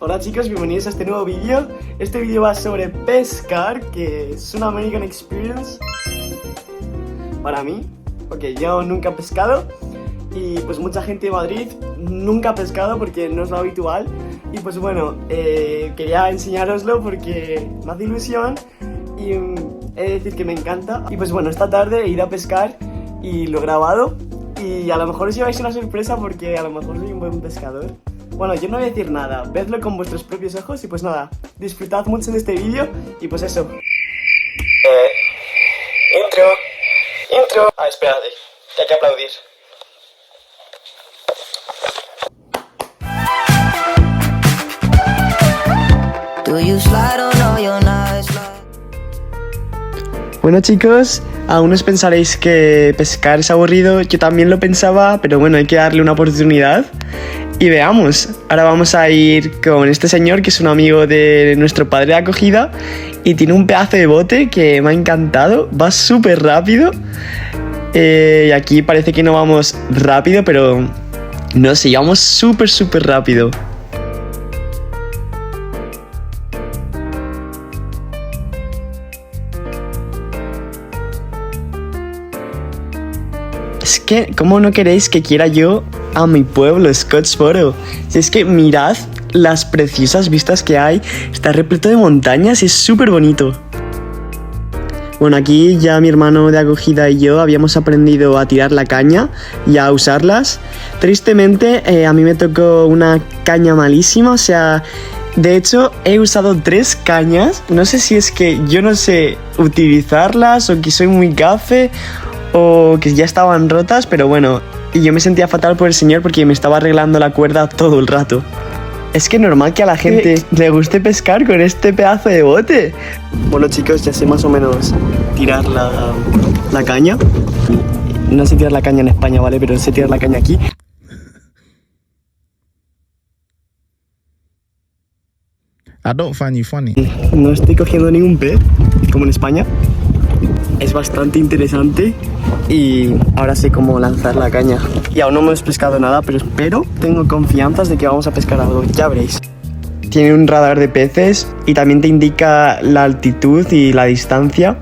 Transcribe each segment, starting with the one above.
Hola chicos, bienvenidos a este nuevo vídeo. Este vídeo va sobre pescar, que es una American Experience para mí, porque yo nunca he pescado y pues mucha gente de Madrid nunca ha pescado porque no es lo habitual. Y pues bueno, quería enseñároslo porque me hace ilusión y he de decir que me encanta. Y pues bueno, esta tarde he ido a pescar y lo he grabado y a lo mejor os lleváis una sorpresa porque a lo mejor soy un buen pescador. Bueno, yo no voy a decir nada, vedlo con vuestros propios ojos y pues nada, disfrutad mucho de este vídeo y pues eso. Intro. Ah, espérate, que hay que aplaudir. Bueno chicos, aún os pensaréis que pescar es aburrido, yo también lo pensaba, pero bueno, hay que darle una oportunidad. Y veamos, ahora vamos a ir con este señor que es un amigo de nuestro padre de acogida y tiene un pedazo de bote que me ha encantado, va súper rápido y aquí parece que no vamos rápido, pero no sé, vamos súper rápido. Es que, ¿cómo no queréis que quiera yo a mi pueblo, Scottsboro? Si es que mirad las preciosas vistas que hay, está repleto de montañas y es súper bonito. Bueno, aquí ya mi hermano de acogida y yo habíamos aprendido a tirar la caña y a usarlas. Tristemente, a mí me tocó una caña malísima, o sea, de hecho he usado 3 cañas. No sé si es que yo no sé utilizarlas o que soy muy gafe o que ya estaban rotas, pero bueno, y yo me sentía fatal por el señor porque me estaba arreglando la cuerda todo el rato. Es que normal que a la gente le guste pescar con este pedazo de bote. Bueno chicos, ya sé más o menos tirar la caña. No sé tirar la caña en España, ¿vale? Pero sé tirar la caña aquí. I don't find you funny. No estoy cogiendo ningún pez, como en España. Es bastante interesante y ahora sé cómo lanzar la caña. Y aún no hemos pescado nada, pero tengo confianzas de que vamos a pescar algo, ya veréis. Tiene un radar de peces y también te indica la altitud y la distancia.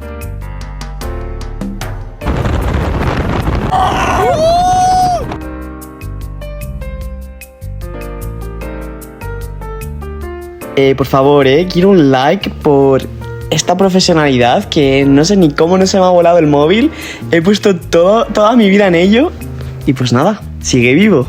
Por favor, quiero un like por esta profesionalidad que no sé ni cómo no se me ha volado el móvil. He puesto toda mi vida en ello y pues nada, sigue vivo.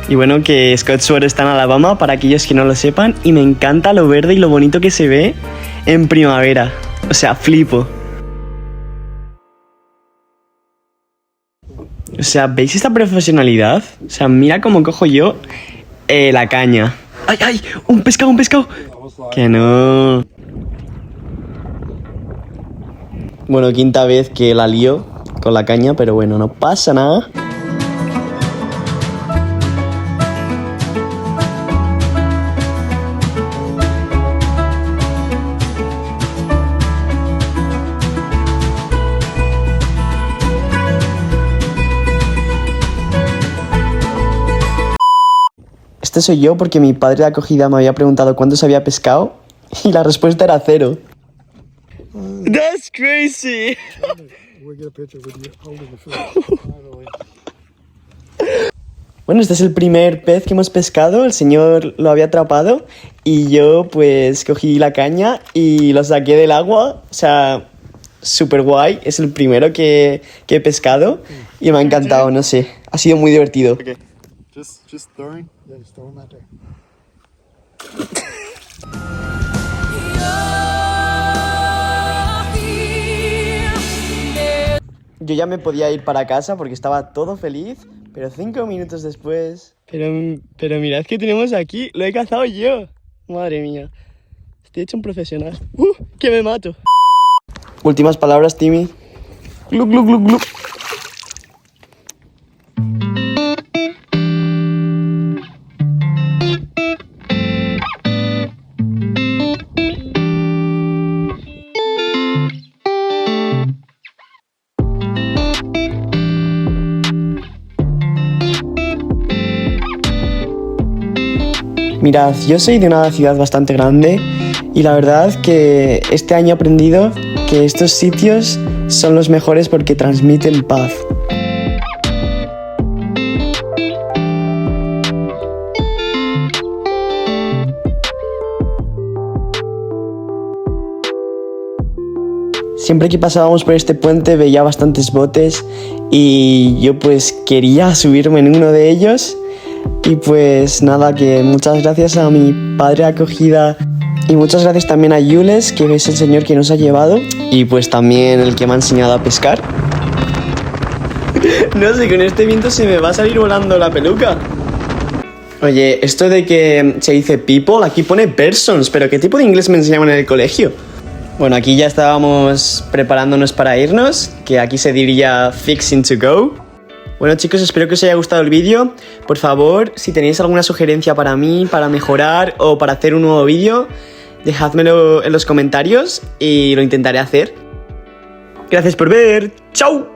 Y bueno, que Scottsboro está en Alabama, para aquellos que no lo sepan, y me encanta lo verde y lo bonito que se ve en primavera. O sea, flipo. O sea, ¿veis esta profesionalidad? O sea, mira cómo cojo yo la caña. ¡Ay, ay! ¡Un pescado! ¡Que no! Bueno, quinta vez que la lío con la caña, pero bueno, no pasa nada. Este soy yo porque mi padre de acogida me había preguntado cuántos había pescado y la respuesta era 0. That's crazy. Bueno, este es el primer pez que hemos pescado, el señor lo había atrapado y yo pues cogí la caña y lo saqué del agua, o sea, súper guay, es el primero que he pescado y me ha encantado, no sé, ha sido muy divertido. Okay. Just throwing? Yeah, just throwing that there. Yo ya me podía ir para casa porque estaba todo feliz, pero 5 minutos después... Pero mirad que tenemos aquí, lo he cazado yo. Madre mía, estoy hecho un profesional. ¡Que me mato! Últimas palabras, Timmy. Glu, glu, glu, glu. Mirad, yo soy de una ciudad bastante grande y la verdad que este año he aprendido que estos sitios son los mejores porque transmiten paz. Siempre que pasábamos por este puente veía bastantes botes y yo pues quería subirme en uno de ellos. Y pues nada, que muchas gracias a mi padre de acogida y muchas gracias también a Jules, que es el señor que nos ha llevado y pues también el que me ha enseñado a pescar. No sé, con este viento se me va a salir volando la peluca. Oye, esto de que se dice people, aquí pone persons, pero ¿qué tipo de inglés me enseñaban en el colegio? Bueno, aquí ya estábamos preparándonos para irnos, que aquí se diría fixing to go. Bueno chicos, espero que os haya gustado el vídeo. Por favor, si tenéis alguna sugerencia para mí, para mejorar o para hacer un nuevo vídeo, dejádmelo en los comentarios y lo intentaré hacer. Gracias por ver. ¡Chao!